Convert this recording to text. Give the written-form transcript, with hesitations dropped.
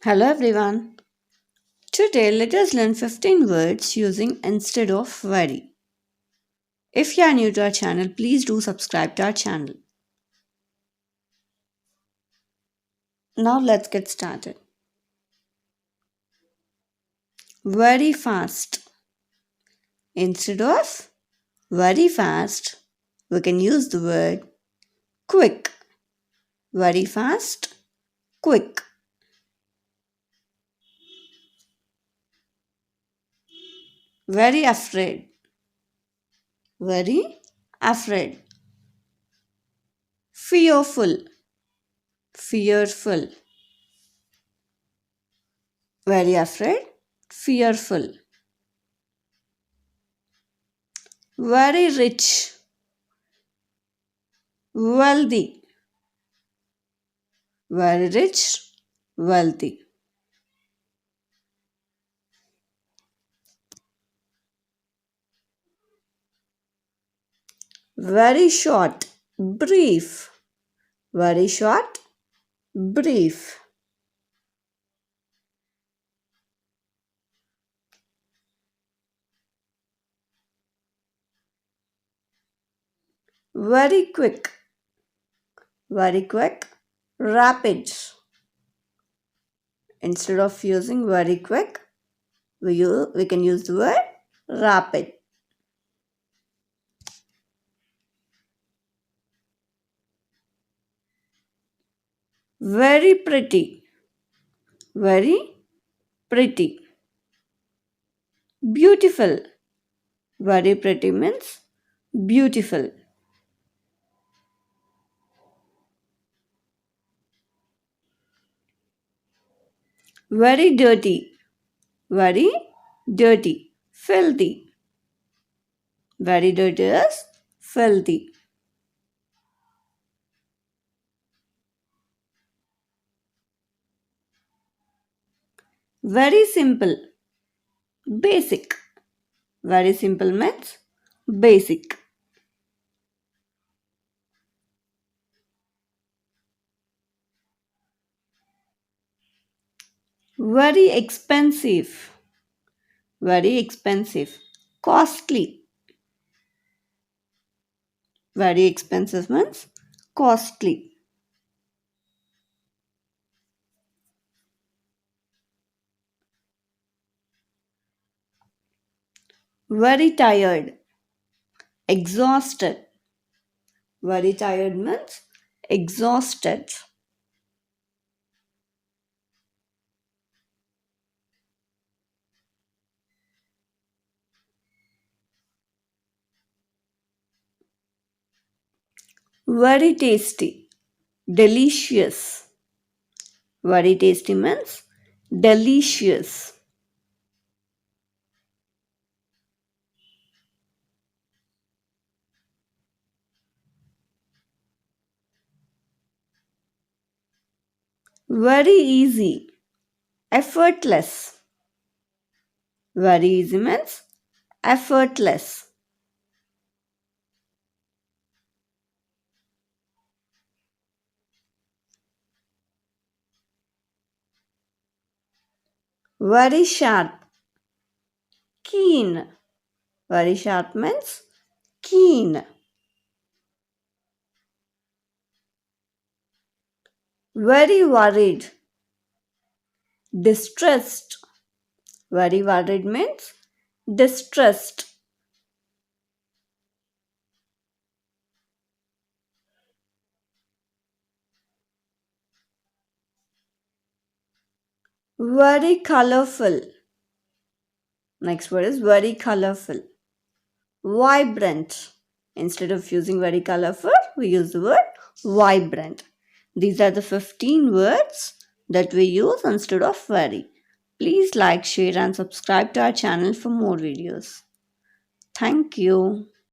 Hello everyone. Today let us learn 15 words using instead of very. If you are new to our channel, please do subscribe to our channel. Now let's get started. Very fast. Instead of very fast, we can use the word quick. Very fast, quick. Very afraid. Very afraid. Fearful. Fearful. Very afraid, fearful. Very rich. Wealthy. Very rich, wealthy. Very short, brief. Very short, brief. Very quick, rapid. Instead of using very quick, we can use the word rapid. Very pretty, very pretty. Beautiful, very pretty means beautiful. Very dirty, very dirty, filthy. Very dirty is filthy. Very simple, basic. Very simple means basic. Very expensive, very expensive. Costly. Very expensive means costly. Very tired, exhausted. Very tired means exhausted. Very tasty, delicious. Very tasty means delicious. Very easy, effortless. Very easy means effortless. Very sharp, keen. Very sharp means keen. Very worried, distressed. Very worried means distressed. Very colorful. Next word is very colorful. Vibrant. Instead of using very colorful, we use the word vibrant. These are the 15 words that we use instead of very. Please like, share, and subscribe to our channel for more videos. Thank you.